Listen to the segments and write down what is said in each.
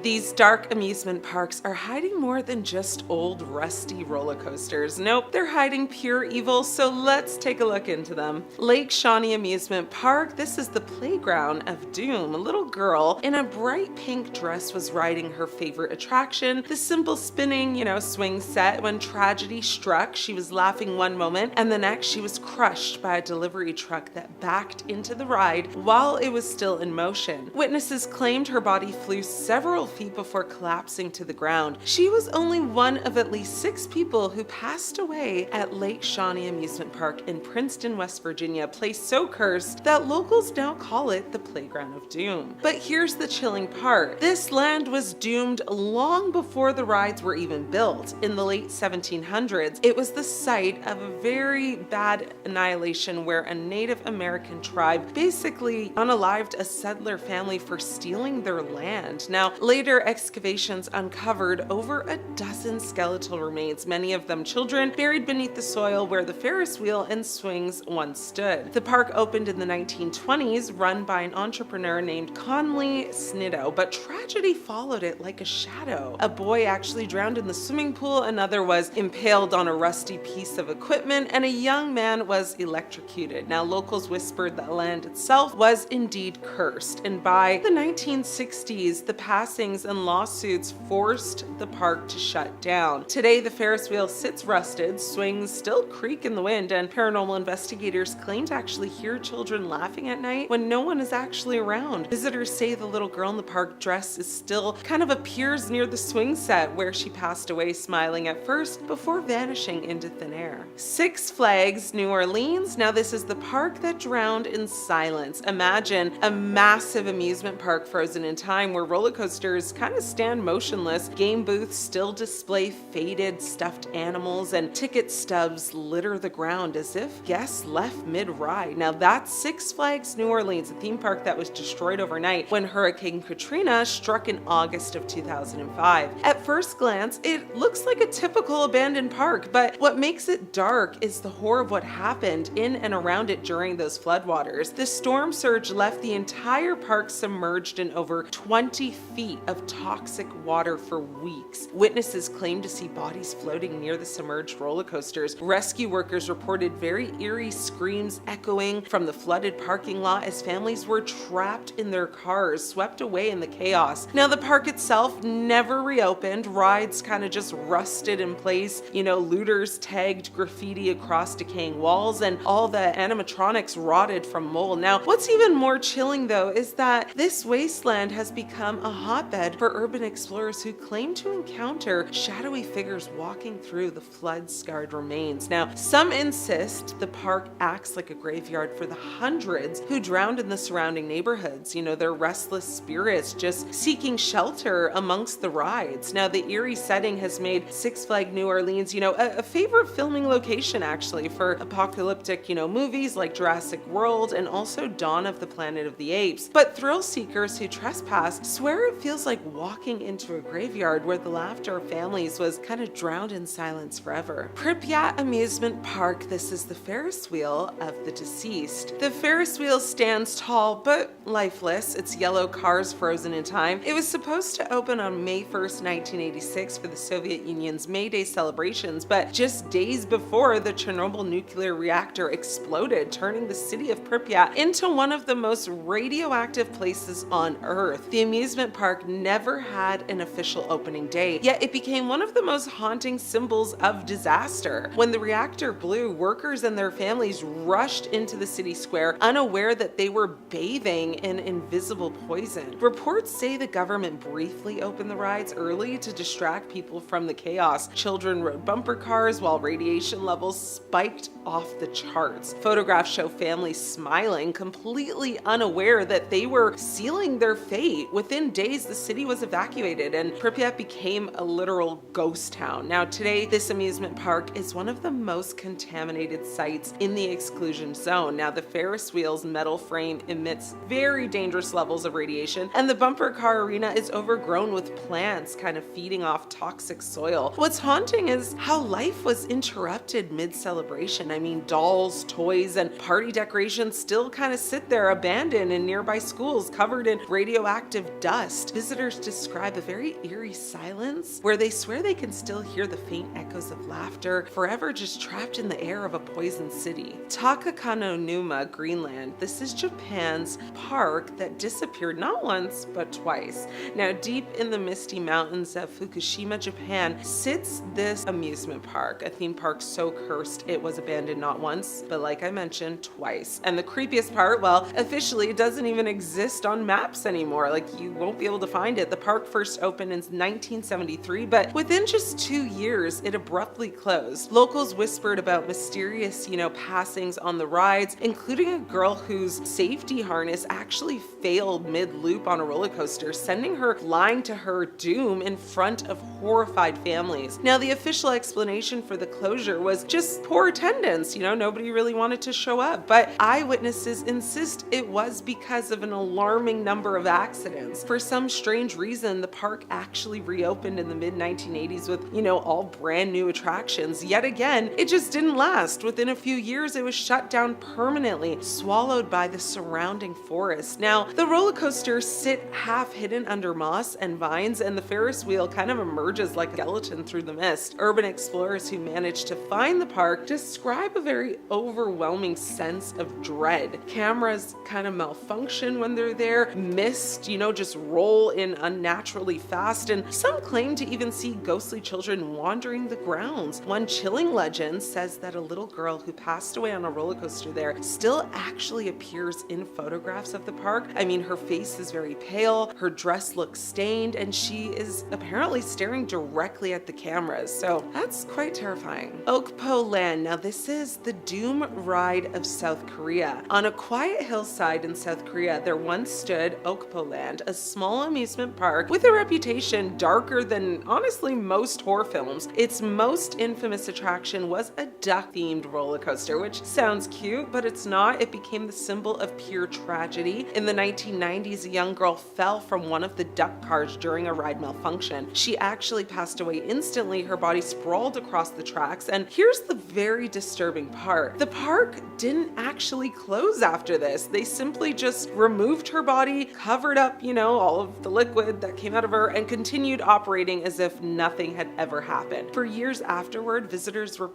These dark amusement parks are hiding more than just old rusty roller coasters. Nope, they're hiding pure evil, so let's take a look into them. Lake Shawnee Amusement Park, this is the playground of doom. A little girl in a bright pink dress was riding her favorite attraction, the simple spinning, swing set. When tragedy struck, she was laughing one moment, and the next she was crushed by a delivery truck that backed into the ride while it was still in motion. Witnesses claimed her body flew several feet before collapsing to the ground. She was only one of at least 6 people who passed away at Lake Shawnee Amusement Park in Princeton, West Virginia, a place so cursed that locals now call it the playground of doom. But here's the chilling part. This land was doomed long before the rides were even built. In the late 1700s, it was the site of a very bad annihilation where a Native American tribe basically unalived a settler family for stealing their land. Now, later excavations uncovered over a dozen skeletal remains, many of them children, buried beneath the soil where the Ferris wheel and swings once stood. The park opened in the 1920s, run by an entrepreneur named Conley Snidow, but tragedy followed it like a shadow. A boy actually drowned in the swimming pool, another was impaled on a rusty piece of equipment, and a young man was electrocuted. Now, locals whispered that land itself was indeed cursed, and by the 1960s, the passings and lawsuits forced the park to shut down. Today, the Ferris wheel sits rusted, swings still creak in the wind, and paranormal investigators claim to actually hear children laughing at night when no one is actually around. Visitors say the little girl in the park dress is still kind of appears near the swing set where she passed away, smiling at first before vanishing into thin air. Six Flags New Orleans. Now, this is the park that drowned in silence. Imagine a massive amusement park frozen in time where roller coasters kind of stand motionless, game booths still display faded stuffed animals, and ticket stubs litter the ground as if guests left mid-ride. Now, that's Six Flags New Orleans, a theme park that was destroyed overnight when Hurricane Katrina struck in August of 2005. At first glance, it looks like a typical abandoned park, but what makes it dark is the horror of what happened in and around it during those floodwaters. The storm surge left the entire park submerged in over 20 feet of toxic water for weeks. Witnesses claimed to see bodies floating near the submerged roller coasters. Rescue workers reported very eerie screams echoing from the flooded parking lot as families were trapped in their cars, swept away in the chaos. Now, the park itself never reopened. Rides kind of just rusted in place. Looters tagged graffiti across decaying walls, and all the animatronics rotted from mold. Now, what's even more chilling though is that this wasteland has become a hotbed for urban explorers who claim to encounter shadowy figures walking through the flood-scarred remains. Now, some insist the park acts like a graveyard for the hundreds who drowned in the surrounding neighborhoods. Their restless spirits just seeking shelter amongst the rides. Now, the eerie setting has made Six Flags New Orleans, a favorite filming location actually for apocalyptic, movies like Jurassic World and also Dawn of the Planet of the Apes. But thrill seekers who trespass swear it feels like walking into a graveyard where the laughter of families was kind of drowned in silence forever. Pripyat Amusement Park, this is the Ferris wheel of the deceased. The Ferris wheel stands tall but lifeless, its yellow cars frozen in time. It was supposed to open on May 1st, 1986 for the Soviet Union's May Day celebrations, but just days before, the Chernobyl nuclear reactor exploded, turning the city of Pripyat into one of the most radioactive places on Earth. The amusement park never had an official opening day, yet it became one of the most haunting symbols of disaster. When the reactor blew, workers and their families rushed into the city square, unaware that they were bathing in invisible poison. Reports say the government briefly opened the rides early to distract people from the chaos. Children rode bumper cars while radiation levels spiked off the charts. Photographs show families smiling, completely unaware that they were sealing their fate. Within days, the city was evacuated and Pripyat became a literal ghost town. Now, today, this amusement park is one of the most contaminated sites in the exclusion zone. Now, the Ferris wheel's metal frame emits very dangerous levels of radiation, and the bumper car arena is overgrown with plants kind of feeding off toxic soil. What's haunting is how life was interrupted mid-celebration. I mean, dolls, toys, and party decorations still kind of sit there abandoned in nearby schools covered in radioactive dust. visitors describe a very eerie silence where they swear they can still hear the faint echoes of laughter, forever just trapped in the air of a poisoned city. Takakanonuma, Greenland. This is Japan's park that disappeared not once, but twice. Now, deep in the misty mountains of Fukushima, Japan, sits this amusement park, a theme park so cursed it was abandoned not once, but like I mentioned, twice. And the creepiest part, well, officially it doesn't even exist on maps anymore. Like, you won't be able to find it. The park first opened in 1973, but within just 2 years, it abruptly closed. Locals whispered about mysterious, passings on the rides, including a girl whose safety harness actually failed mid-loop on a roller coaster, sending her flying to her doom in front of horrified families. Now, the official explanation for the closure was just poor attendance. Nobody really wanted to show up, but eyewitnesses insist it was because of an alarming number of accidents. For some strange reason, the park actually reopened in the mid-1980s with, all brand new attractions. Yet again, it just didn't last. Within a few years, it was shut down permanently, swallowed by the surrounding forest. Now, the roller coasters sit half hidden under moss and vines, and the Ferris wheel kind of emerges like a skeleton through the mist. Urban explorers who managed to find the park describe a very overwhelming sense of dread. Cameras kind of malfunction when they're there, mist, just roll in unnaturally fast, and some claim to even see ghostly children wandering the grounds. One chilling legend says that a little girl who passed away on a roller coaster there still actually appears in photographs of the park. I mean, her face is very pale, her dress looks stained, and she is apparently staring directly at the cameras. So that's quite terrifying. Okpo Land. Now, this is the Doom Ride of South Korea. On a quiet hillside in South Korea, there once stood Okpo Land, a small amusement park with a reputation darker than honestly most horror films. Its most infamous attraction was a duck-themed roller coaster, which sounds cute, but it's not. It became the symbol of pure tragedy. In the 1990s, a young girl fell from one of the duck cars during a ride malfunction. She actually passed away instantly. Her body sprawled across the tracks, and here's the very disturbing part. The park didn't actually close after this. They simply just removed her body, covered up, all of the liquid that came out of her, and continued operating as if nothing had ever happened. For years afterward, visitors were,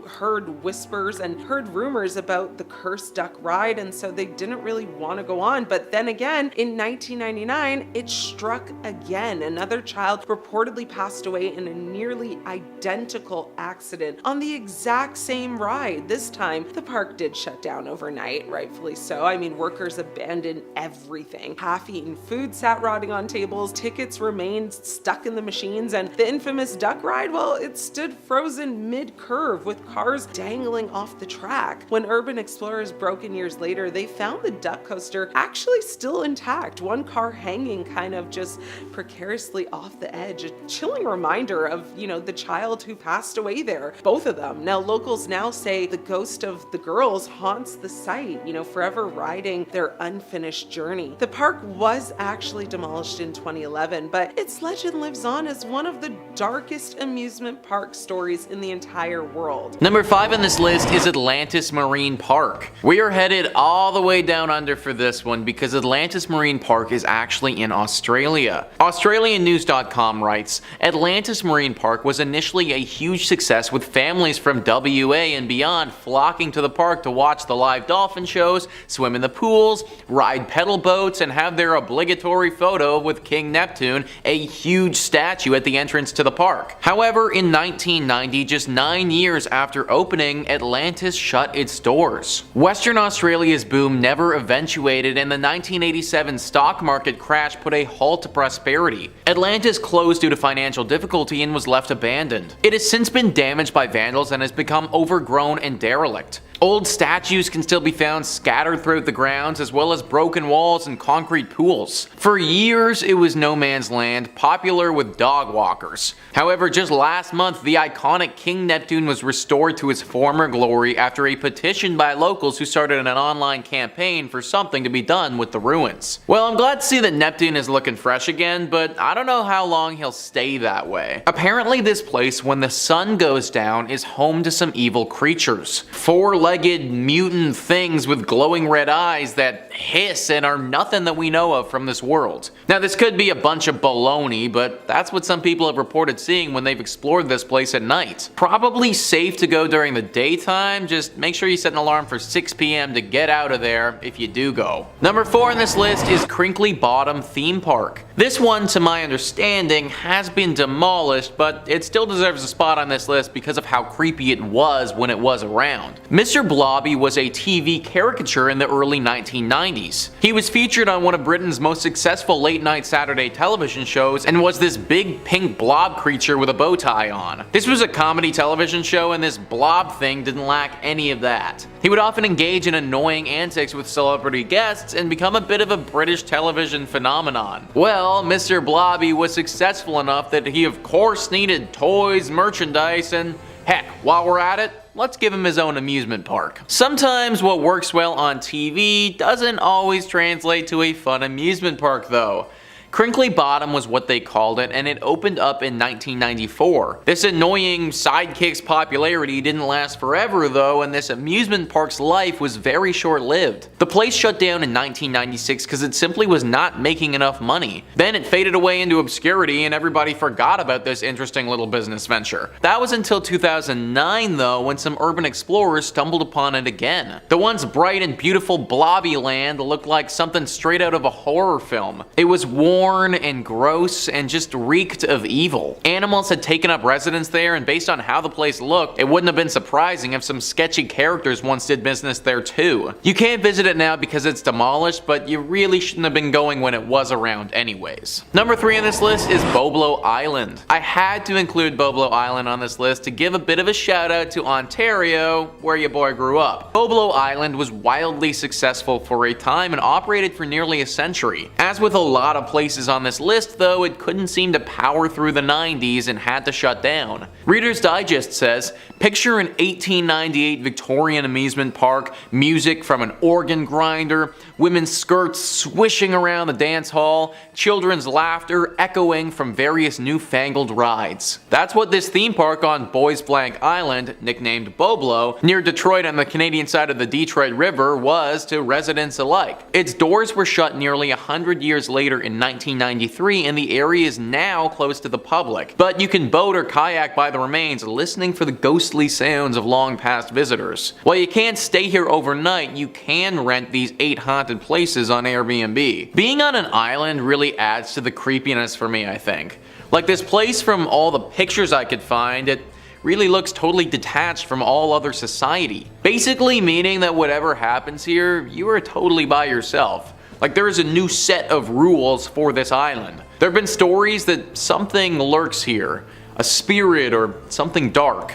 heard whispers and heard rumors about the cursed duck ride, and so they didn't really want to go on. But then again, in 1999, it struck again. Another child reportedly passed away in a nearly identical accident on the exact same ride. This time, the park did shut down overnight, rightfully so. I mean, workers abandoned everything. Half-eaten food sat rotting on tables, tickets remained stuck in the machines, and the infamous duck ride, well, it stood frozen mid-curve with cars dangling off the track. When urban explorers broke in years later, they found the duck coaster actually still intact, one car hanging kind of just precariously off the edge. A chilling reminder of, the child who passed away there, both of them. Now, locals now say the ghost of the girls haunts the site, forever riding their unfinished journey. The park was actually demolished in 2011, but its legend lives on as one of the darkest amusement park stories in the entire world. Number 5 on this list is Atlantis Marine Park. We are headed all the way down under for this one because Atlantis Marine Park is actually in Australia. AustralianNews.com writes, Atlantis Marine Park was initially a huge success with families from WA and beyond flocking to the park to watch the live dolphin shows, swim in the pools, ride pedal boats, and have their obligatory photo with King Neptune, a huge statue at the entrance to the park. However, in 1990, just 9 years after opening, Atlantis shut its doors. Western Australia's boom never eventuated, and the 1987 stock market crash put a halt to prosperity. Atlantis closed due to financial difficulty and was left abandoned. It has since been damaged by vandals and has become overgrown and derelict. Old statues can still be found scattered throughout the grounds, as well as broken walls and concrete pools. For years, it was no man's land, popular with dog walkers. However, just last month, the iconic King Neptune was restored to his former glory after a petition by locals who started an online campaign for something to be done with the ruins. Well, I'm glad to see that Neptune is looking fresh again, but I don't know how long he'll stay that way. Apparently, this place, when the sun goes down, is home to some evil creatures. 4 four-legged mutant things with glowing red eyes that hiss and are nothing that we know of from this world. Now this could be a bunch of baloney, but that's what some people have reported seeing when they've explored this place at night. Probably safe to go during the daytime, just make sure you set an alarm for 6 p.m. to get out of there if you do go. Number 4 on this list is Crinkly Bottom Theme Park. This one, to my understanding, has been demolished, but it still deserves a spot on this list because of how creepy it was when it was around. Mr. Blobby was a TV caricature in the early 1990s. He was featured on one of Britain's most successful late-night Saturday television shows and was this big pink blob creature with a bow tie on. This was a comedy television show, and this blob thing didn't lack any of that. He would often engage in annoying antics with celebrity guests and become a bit of a British television phenomenon. Well, Mr. Blobby was successful enough that he of course needed toys, merchandise, and heck, while we're at it, let's give him his own amusement park. Sometimes what works well on TV doesn't always translate to a fun amusement park though. Crinkly Bottom was what they called it, and it opened up in 1994. This annoying sidekick's popularity didn't last forever though, and this amusement park's life was very short-lived. The place shut down in 1996 because it simply was not making enough money. Then it faded away into obscurity and everybody forgot about this interesting little business venture. That was until 2009 though, when some urban explorers stumbled upon it again. The once bright and beautiful Blobby Land looked like something straight out of a horror film. It was worn and gross and just reeked of evil. Animals had taken up residence there, and based on how the place looked, it wouldn't have been surprising if some sketchy characters once did business there too. You can't visit it now because it's demolished, but you really shouldn't have been going when it was around anyways. Number 3 on this list is Boblo Island. I had to include Boblo Island on this list to give a bit of a shout out to Ontario, where your boy grew up. Boblo Island was wildly successful for a time and operated for nearly a century. As with a lot of places on this list though, it couldn't seem to power through the 90s and had to shut down. Reader's Digest says, picture an 1898 Victorian amusement park, music from an organ grinder, women's skirts swishing around the dance hall, children's laughter echoing from various newfangled rides. That's what this theme park on Boys Blank Island, nicknamed Boblo, near Detroit on the Canadian side of the Detroit River was to residents alike. Its doors were shut nearly 100 years later in 1993, and the area is now closed to the public. But you can boat or kayak by the remains, listening for the ghostly sounds of long past visitors. While you can't stay here overnight, you can rent these 8 haunted places on Airbnb. Being on an island really adds to the creepiness for me, I think. Like this place, from all the pictures I could find, it really looks totally detached from all other society. Basically meaning that whatever happens here, you are totally by yourself. Like there is a new set of rules for this island. There have been stories that something lurks here, a spirit or something dark.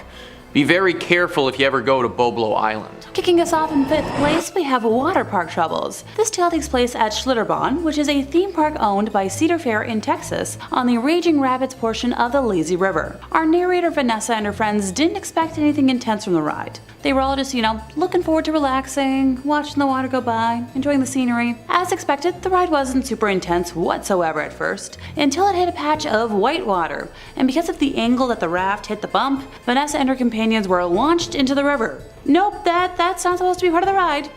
Be very careful if you ever go to Boblo Island. Kicking us off in 5th place, we have Water Park Troubles. This tale takes place at Schlitterbahn, which is a theme park owned by Cedar Fair in Texas on the Raging Rapids portion of the Lazy River. Our narrator Vanessa and her friends didn't expect anything intense from the ride. They were all just, looking forward to relaxing, watching the water go by, enjoying the scenery. As expected, the ride wasn't super intense whatsoever at first, until it hit a patch of white water, and because of the angle that the raft hit the bump, Vanessa and her companions were launched into the river. Nope, that's not supposed to be part of the ride.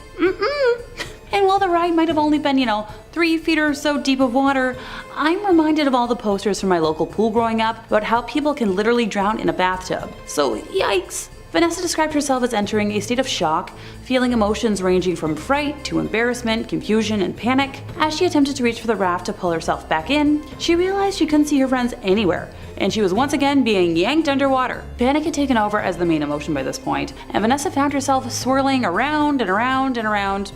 And while the ride might have only been, 3 feet or so deep of water, I'm reminded of all the posters from my local pool growing up about how people can literally drown in a bathtub. So yikes. Vanessa described herself as entering a state of shock, feeling emotions ranging from fright to embarrassment, confusion, and panic. As she attempted to reach for the raft to pull herself back in, she realized she couldn't see her friends anywhere, and she was once again being yanked underwater. Panic had taken over as the main emotion by this point, and Vanessa found herself swirling around and around and around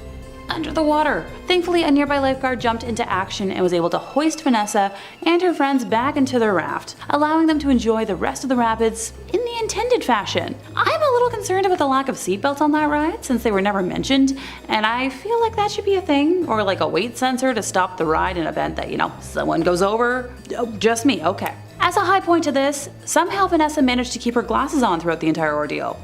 under the water. Thankfully, a nearby lifeguard jumped into action and was able to hoist Vanessa and her friends back into their raft, allowing them to enjoy the rest of the rapids in the intended fashion. I'm a little concerned about the lack of seatbelts on that ride, since they were never mentioned, and I feel like that should be a thing, or like a weight sensor to stop the ride in event that, someone goes over. Oh, just me, okay. As a high point to this, somehow Vanessa managed to keep her glasses on throughout the entire ordeal.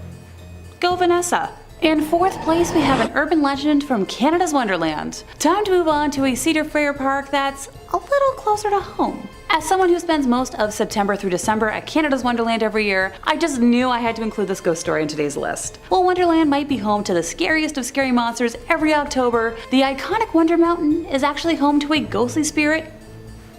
Go Vanessa! In 4th place, we have an urban legend from Canada's Wonderland. Time to move on to a Cedar Fair park that's a little closer to home. As someone who spends most of September through December at Canada's Wonderland every year, I just knew I had to include this ghost story in today's list. While Wonderland might be home to the scariest of scary monsters every October, the iconic Wonder Mountain is actually home to a ghostly spirit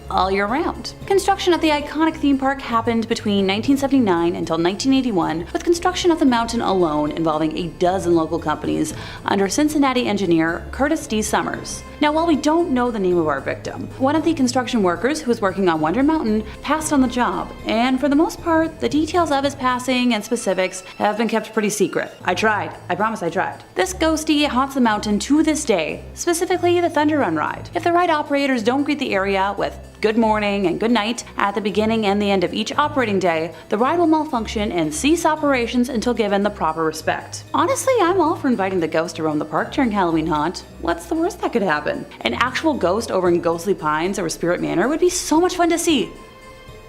all year round. Construction of the iconic theme park happened between 1979 until 1981, with construction of the mountain alone involving a dozen local companies under Cincinnati engineer Curtis D. Summers. Now, while we don't know the name of our victim, one of the construction workers who was working on Wonder Mountain passed on the job, and for the most part, the details of his passing and specifics have been kept pretty secret. I tried. I promise I tried. This ghosty haunts the mountain to this day, specifically the Thunder Run ride. If the ride operators don't greet the area with good morning and good night at the beginning and the end of each operating day, the ride will malfunction and cease operations until given the proper respect. Honestly, I'm all for inviting the ghost to roam the park during Halloween haunt. What's the worst that could happen? An actual ghost over in Ghostly Pines or Spirit Manor would be so much fun to see.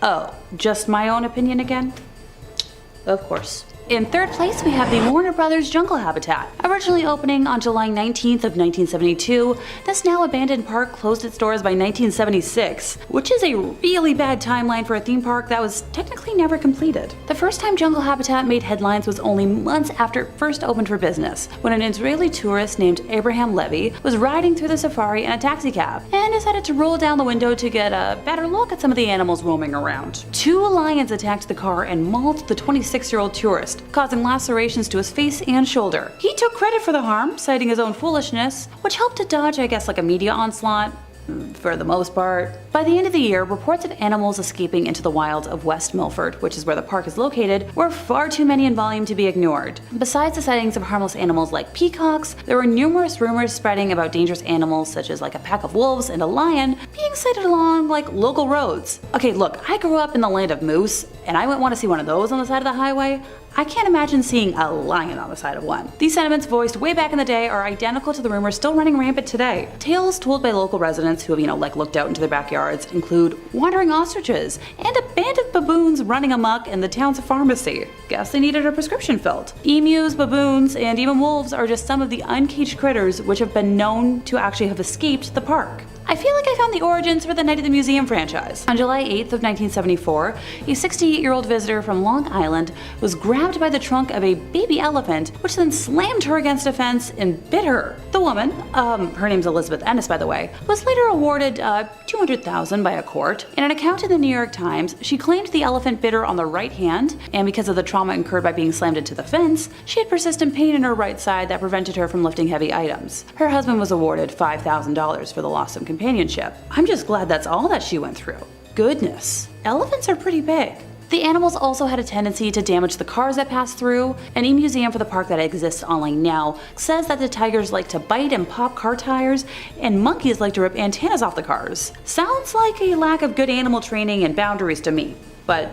Oh, just my own opinion again? Of course. In third place, we have the Warner Brothers Jungle Habitat. Originally opening on July 19th of 1972, this now abandoned park closed its doors by 1976, which is a really bad timeline for a theme park that was technically never completed. The first time Jungle Habitat made headlines was only months after it first opened for business, when an Israeli tourist named Abraham Levy was riding through the safari in a taxicab and decided to roll down the window to get a better look at some of the animals roaming around. 2 lions attacked the car and mauled the 26-year-old tourist, causing lacerations to his face and shoulder. He took credit for the harm, citing his own foolishness, which helped to dodge, I guess, like a media onslaught. For the most part. By the end of the year, reports of animals escaping into the wilds of West Milford, which is where the park is located, were far too many in volume to be ignored. Besides the sightings of harmless animals like peacocks, there were numerous rumors spreading about dangerous animals such as like a pack of wolves and a lion being sighted along like local roads. Okay, look, I grew up in the land of moose, and I wouldn't want to see one of those on the side of the highway. I can't imagine seeing a lion on the side of one. These sentiments voiced way back in the day are identical to the rumors still running rampant today. Tales told by local residents who have, looked out into their backyards include wandering ostriches and a band of baboons running amok in the town's pharmacy. Guess they needed a prescription filled. Emus, baboons, and even wolves are just some of the uncaged critters which have been known to actually have escaped the park. I feel like I found the origins for the Night at the Museum franchise. On July 8th of 1974, a 68-year-old visitor from Long Island was grabbed by the trunk of a baby elephant, which then slammed her against a fence and bit her. The woman, her name's Elizabeth Ennis by the way, was later awarded $200,000 by a court. In an account in the New York Times, she claimed the elephant bit her on the right hand, and because of the trauma incurred by being slammed into the fence, she had persistent pain in her right side that prevented her from lifting heavy items. Her husband was awarded $5,000 for the loss of companionship. I'm just glad that's all that she went through. Goodness, elephants are pretty big. The animals also had a tendency to damage the cars that passed through. An e-museum for the park that exists online now says that the tigers like to bite and pop car tires, and monkeys like to rip antennas off the cars. Sounds like a lack of good animal training and boundaries to me, but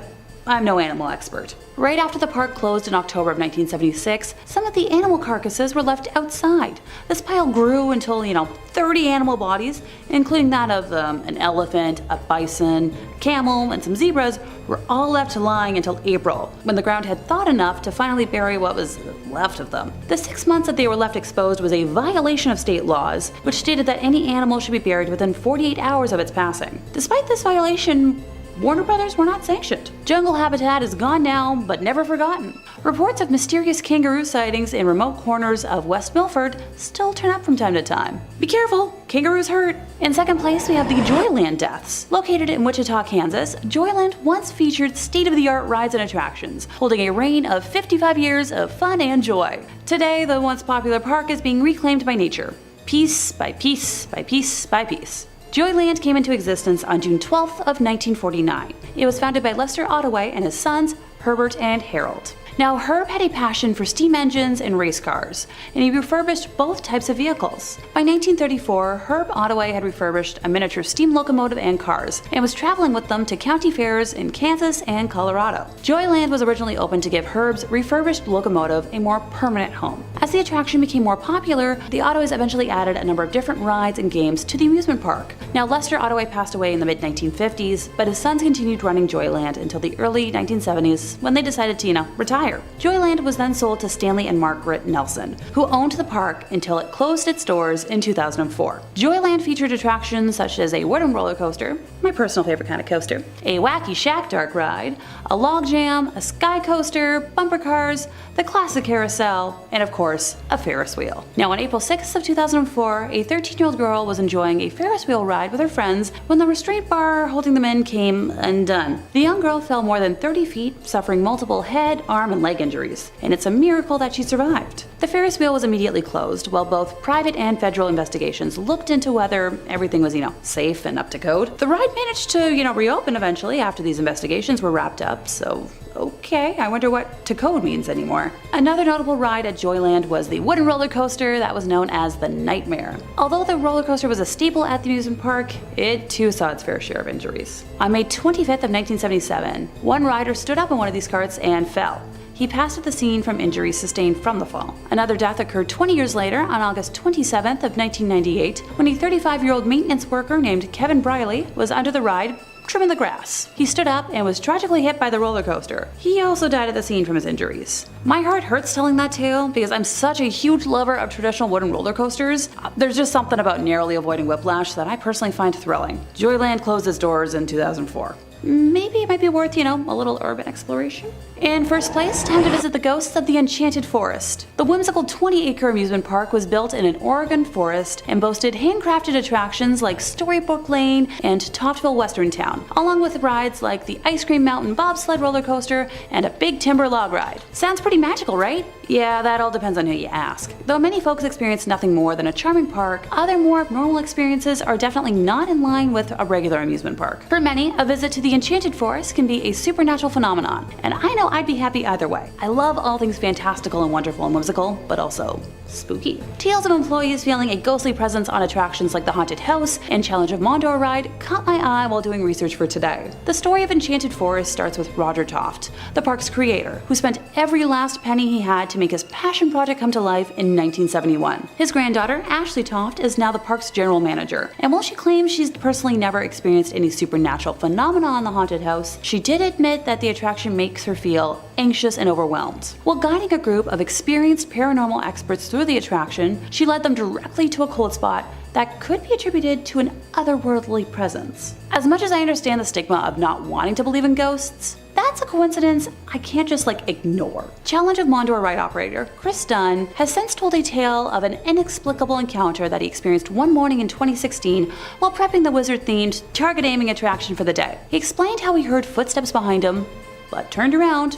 I'm no animal expert. Right after the park closed in October of 1976, some of the animal carcasses were left outside. This pile grew until, 30 animal bodies, including that of an elephant, a bison, camel, and some zebras, were all left lying until April, when the ground had thawed enough to finally bury what was left of them. The 6 months that they were left exposed was a violation of state laws, which stated that any animal should be buried within 48 hours of its passing. Despite this violation, Warner Brothers were not sanctioned. Jungle Habitat is gone now, but never forgotten. Reports of mysterious kangaroo sightings in remote corners of West Milford still turn up from time to time. Be careful, kangaroos hurt. In second place, we have the Joyland deaths. Located in Wichita, Kansas, Joyland once featured state-of-the-art rides and attractions, holding a reign of 55 years of fun and joy. Today, the once popular park is being reclaimed by nature, piece by piece by piece by piece. Joyland came into existence on June 12th of 1949. It was founded by Lester Ottaway and his sons, Herbert and Harold. Now, Herb had a passion for steam engines and race cars, and he refurbished both types of vehicles. By 1934, Herb Ottaway had refurbished a miniature steam locomotive and cars, and was traveling with them to county fairs in Kansas and Colorado. Joyland was originally opened to give Herb's refurbished locomotive a more permanent home. As the attraction became more popular, the Ottoways eventually added a number of different rides and games to the amusement park. Now, Lester Ottaway passed away in the mid-1950s, but his sons continued running Joyland until the early 1970s, when they decided to, retire. fire. Joyland was then sold to Stanley and Margaret Nelson, who owned the park until it closed its doors in 2004. Joyland featured attractions such as a wooden roller coaster, my personal favorite kind of coaster, a wacky Shack Dark ride, a log jam, a sky coaster, bumper cars, the classic carousel, and of course, a Ferris wheel. Now on April 6th of 2004, a 13-year-old girl was enjoying a Ferris wheel ride with her friends when the restraint bar holding them in came undone. The young girl fell more than 30 feet, suffering multiple head, arm, and leg injuries, and it's a miracle that she survived. The Ferris wheel was immediately closed, while both private and federal investigations looked into whether everything was, safe and up to code. The ride managed to, reopen eventually after these investigations were wrapped up, so okay, I wonder what to code means anymore. Another notable ride at Joyland was the wooden roller coaster that was known as the Nightmare. Although the roller coaster was a staple at the amusement park, it too saw its fair share of injuries. On May 25th of 1977, one rider stood up in one of these carts and fell. He passed at the scene from injuries sustained from the fall. Another death occurred 20 years later on August 27th of 1998 when a 35-year-old maintenance worker named Kevin Briley was under the ride trimming the grass. He stood up and was tragically hit by the roller coaster. He also died at the scene from his injuries. My heart hurts telling that tale because I'm such a huge lover of traditional wooden roller coasters. There's just something about narrowly avoiding whiplash that I personally find thrilling. Joyland closed its doors in 2004. Maybe it might be worth, a little urban exploration. In first place, time to visit the ghosts of the Enchanted Forest. The whimsical 20-acre amusement park was built in an Oregon forest and boasted handcrafted attractions like Storybook Lane and Toftville Western Town, along with rides like the Ice Cream Mountain bobsled roller coaster and a Big Timber log ride. Sounds pretty magical, right? Yeah, that all depends on who you ask. Though many folks experience nothing more than a charming park, other more abnormal experiences are definitely not in line with a regular amusement park. For many, a visit to the Enchanted Forest can be a supernatural phenomenon, and I know I'd be happy either way. I love all things fantastical and wonderful and whimsical, but also spooky. Tales of employees feeling a ghostly presence on attractions like the Haunted House and Challenge of Mondor ride caught my eye while doing research for today. The story of Enchanted Forest starts with Roger Toft, the park's creator, who spent every last penny he had to make his passion project come to life in 1971. His granddaughter, Ashley Toft, is now the park's general manager, and while she claims she's personally never experienced any supernatural phenomena on the Haunted House, she did admit that the attraction makes her feel anxious and overwhelmed. While guiding a group of experienced paranormal experts through the attraction, she led them directly to a cold spot that could be attributed to an otherworldly presence. As much as I understand the stigma of not wanting to believe in ghosts, that's a coincidence I can't just ignore. Challenge of Mondor ride operator Chris Dunn has since told a tale of an inexplicable encounter that he experienced one morning in 2016 while prepping the wizard-themed target aiming attraction for the day. He explained how he heard footsteps behind him, but turned around.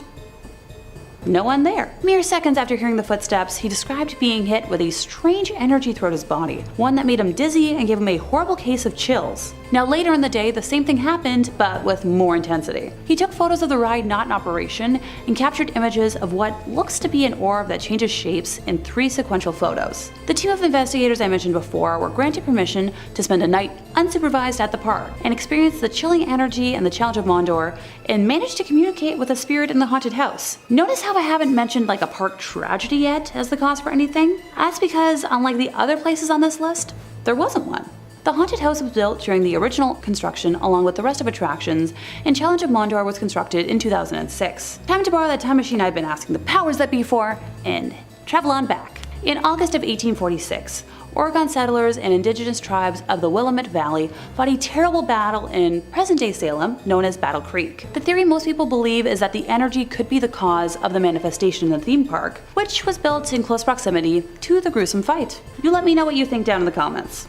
No one there. Mere seconds after hearing the footsteps, he described being hit with a strange energy throughout his body, one that made him dizzy and gave him a horrible case of chills. Now later in the day, the same thing happened, but with more intensity. He took photos of the ride not in operation and captured images of what looks to be an orb that changes shapes in 3 sequential photos. The team of investigators I mentioned before were granted permission to spend a night unsupervised at the park and experience the chilling energy and the Challenge of Mondor and managed to communicate with a spirit in the haunted house. Notice how I haven't mentioned a park tragedy yet as the cause for anything? That's because, unlike the other places on this list, there wasn't one. The haunted house was built during the original construction along with the rest of attractions, and Challenge of Mondor was constructed in 2006. Time to borrow that time machine I've been asking the powers that be for, and travel on back. In August of 1846, Oregon settlers and indigenous tribes of the Willamette Valley fought a terrible battle in present-day Salem, known as Battle Creek. The theory most people believe is that the energy could be the cause of the manifestation in the theme park, which was built in close proximity to the gruesome fight. You let me know what you think down in the comments.